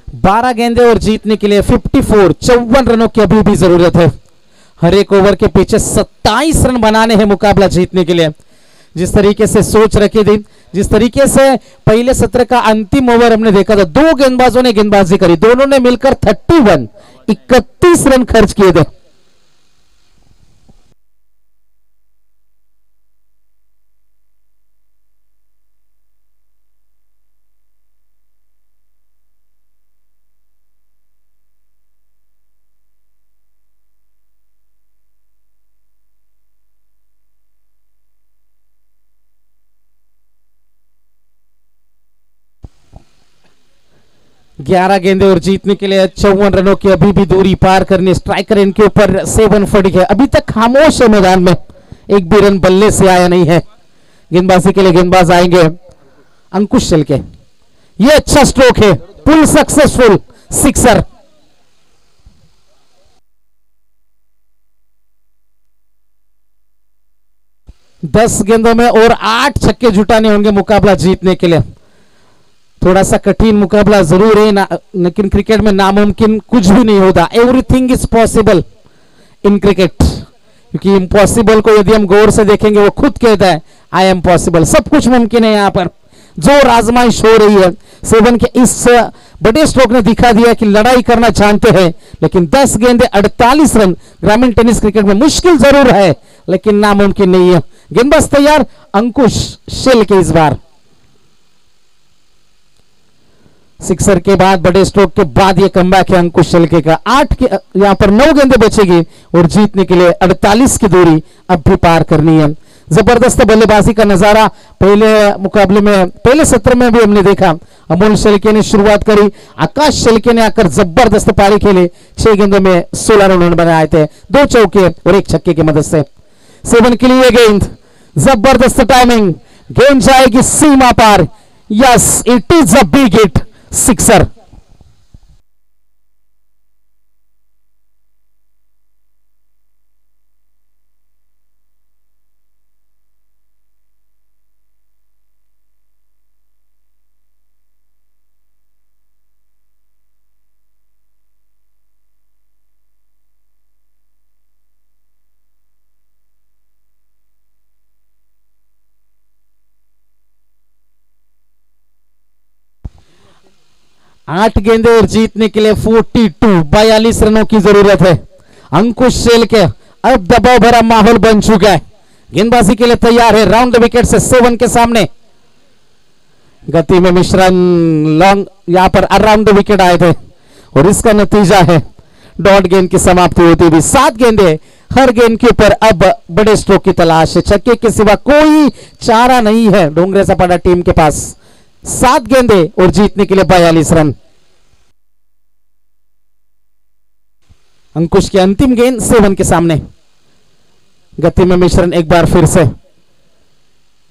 बारह गेंदे और जीतने के लिए 54, 54 रनों की अभी भी जरूरत है। हर एक ओवर के पीछे 27 रन बनाने हैं मुकाबला जीतने के लिए। जिस तरीके से सोच रखी थी, जिस तरीके से पहले सत्र का अंतिम ओवर हमने देखा था, 2 गेंदबाजों ने गेंदबाजी करी, दोनों ने मिलकर 31 रन खर्च किए थे। ग्यारह गेंदे और जीतने के लिए 54 रनों की अभी भी दूरी पार करनी। स्ट्राइकर इनके ऊपर 7 फटिक है, अभी तक खामोश है मैदान में, एक भी रन बल्ले से आया नहीं है। गेंदबाजी के लिए गेंदबाज आएंगे अंकुश शेलके। ये अच्छा स्ट्रोक है, पुल सक्सेसफुल, सिक्सर। दस गेंदों में और 8 छक्के जुटाने होंगे मुकाबला जीतने के लिए। थोड़ा सा कठिन मुकाबला जरूर है ना, लेकिन क्रिकेट में नामुमकिन कुछ भी नहीं होता। Everything is possible in cricket, क्योंकि इम्पॉसिबल को यदि हम गौर से देखेंगे वो खुद कहता है आई एम पॉसिबल। सब कुछ मुमकिन है यहाँ पर। जो आजमाइश हो रही है, 7 के इस बड़े स्ट्रोक ने दिखा दिया कि लड़ाई करना जानते हैं। लेकिन 10 गेंदे 48 रन ग्रामीण टेनिस क्रिकेट में मुश्किल जरूर है, लेकिन नामुमकिन नहीं है। गेंदबाज तैयार, अंकुश शेलके इस बार। सिक्सर के बाद, बड़े स्ट्रोक के बाद ये कमबैक है अंकुश शेलके का। 8 के यहां पर 9 गेंदे बचेगी और जीतने के लिए 48 की दूरी अब भी पार करनी है। जबरदस्त बल्लेबाजी का नजारा पहले मुकाबले में, पहले सत्र में भी हमने देखा। अमोल शेलके ने शुरुआत करी, आकाश शेलके ने आकर जबरदस्त पारी खेली। 6 गेंदों में 16 रन बनाए थे, 2 चौके और 1 छक्के की मदद से। 7 के लिए गेंद, जबरदस्त टाइमिंग, गेंद जाएगी सीमा पार। Yes, it is a big hit, sixer. आठ गेंदे और जीतने के लिए 42 रनों की जरूरत है। अंकुश शेलके, अब दबाव भरा माहौल बन चुका है, गेंदबाजी के लिए तैयार है। राउंड द विकेट से 7 के सामने गति में मिश्रण, लॉन्ग यहां पर अराउंड द विकेट आए थे और इसका नतीजा है डॉट गेंद की समाप्ति होती हुई। 7 गेंदे, हर गेंद के ऊपर अब बड़े स्ट्रोक की तलाश है। छक्के के सिवा कोई चारा नहीं है डोंगरे सपाटा टीम के पास। 7 गेंदे और जीतने के लिए 42 रन। अंकुश की अंतिम गेंद 7 के सामने, गति में मिश्रण एक बार फिर से।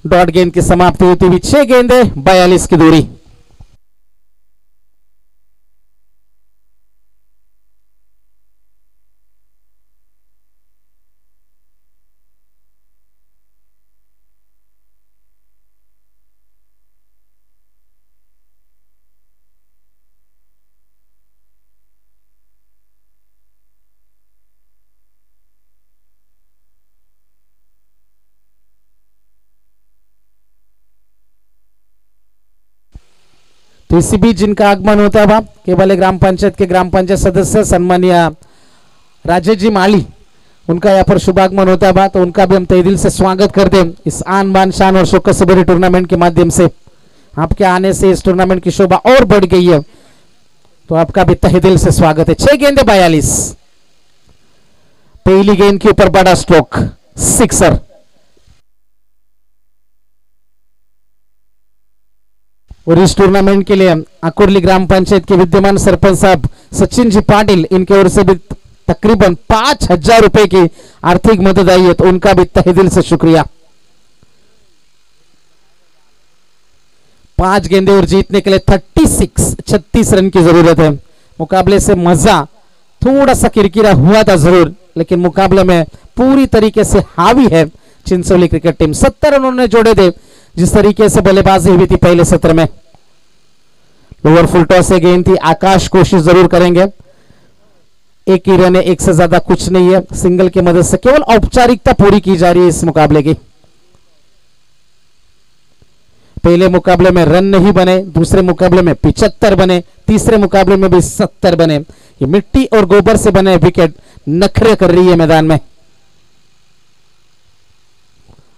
डॉट गेंद की समाप्ति होती हुई 6 गेंदे 42 की दूरी। तो इसी बीच जिनका आगमन होता है केवल ग्राम पंचायत के ग्राम पंचायत सदस्य सम्मानीय राजेश जी माली, उनका यहाँ पर शुभागमन होता है तो उनका भी हम तहे दिल से स्वागत करते हैं इस आन बान शान और शौकत से भरे टूर्नामेंट के माध्यम से। आपके आने से इस टूर्नामेंट की शोभा और बढ़ गई है, तो आपका भी तहे दिल से स्वागत है। 6 गेंदे 42, पहली गेंद के ऊपर बड़ा स्ट्रोक, सिक्सर। और इस टूर्नामेंट के लिए अकुरली ग्राम पंचायत के विद्यमान सरपंच साहब सचिन जी पाटिल, इनके ओर से भी तकरीबन 5,000 रुपए की आर्थिक मदद आई है, तो उनका भी तहे दिल से शुक्रिया। 5 गेंदे और जीतने के लिए 36 रन की जरूरत है। मुकाबले से मजा थोड़ा सा किरकिरा हुआ था जरूर, लेकिन मुकाबले में पूरी तरीके से हावी है चिंचोली क्रिकेट टीम। 70 रन उन्होंने जोड़े थे जिस तरीके से बल्लेबाजी हुई थी पहले सत्र में। लोअर फुल टॉस से गेंद थी, आकाश कोशिश जरूर करेंगे। एक ही रन है, एक से ज्यादा कुछ नहीं है। सिंगल की मदद से केवल औपचारिकता पूरी की जा रही है इस मुकाबले की। पहले मुकाबले में रन नहीं बने, दूसरे मुकाबले में 75 बने, तीसरे मुकाबले में भी 70 बने। ये मिट्टी और गोबर से बने विकेट नखरे कर रही है मैदान में।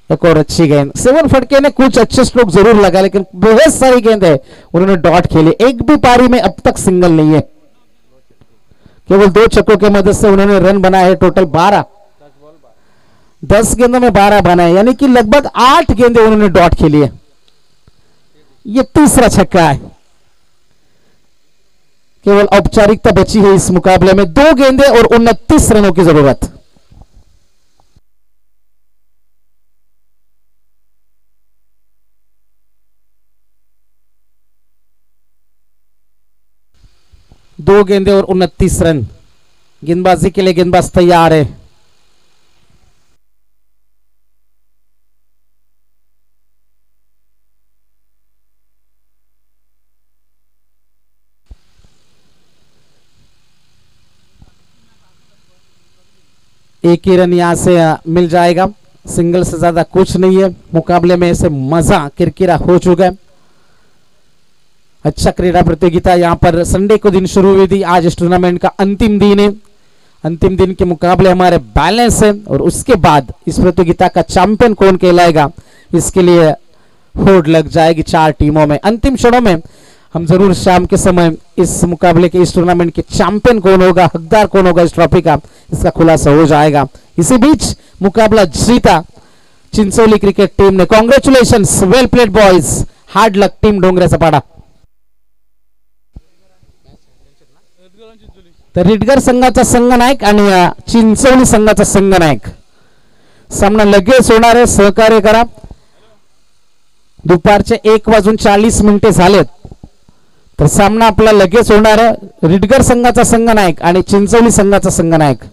एक और अच्छी गेंद, 7 फटके ने कुछ अच्छे स्ट्रोक जरूर लगा, लेकिन बहुत सारी गेंद है उन्होंने डॉट खेली। एक भी पारी में अब तक सिंगल नहीं है, केवल 2 छक्कों की मदद से उन्होंने रन बनाए हैं। टोटल 12, 10 गेंदों में 12 बनाए, यानी कि लगभग 8 गेंदें उन्होंने डॉट खेली है। ये तीसरा छक्का है। केवल औपचारिकता बची है इस मुकाबले में। 2 गेंदें और 29 रनों की जरूरत। दो गेंदे और 29 रन। गेंदबाजी के लिए गेंदबाज तैयार है। एक ही रन यहां से मिल जाएगा, सिंगल से ज्यादा कुछ नहीं है। मुकाबले में ऐसे मजा किरकिरा हो चुका है। अच्छा क्रीडा प्रतियोगिता यहाँ पर संडे को दिन शुरू हुई थी। आज इस टूर्नामेंट का अंतिम दिन है। अंतिम दिन के मुकाबले हमारे बैलेंस है, और उसके बाद इस प्रतियोगिता का चैंपियन कौन कहलाएगा इसके लिए होड़ लग जाएगी 4 टीमों में। अंतिम क्षणों में हम जरूर शाम के समय इस मुकाबले के, इस टूर्नामेंट के चैंपियन कौन होगा, हकदार कौन होगा इस ट्रॉफी का, इसका खुलासा हो जाएगा। इसी बीच मुकाबला जीता चिंचोली क्रिकेट टीम ने। कॉन्ग्रेचुलेशंस, वेल प्लेड बॉयज, हार्ड लक टीम डोंगरे सपाटा। तर रिटगर संघाचा संघनायक आणि चिंचोली संघाचा संघनायक सामना लगेच होणार आहे। सहकार्य करा। दुपारचे 1:40 झालेत, तर सामना आपला लगेच होणार आहे। रिटगर संघाचा संघनायक आणि चिंचोली संघाचा संघनायक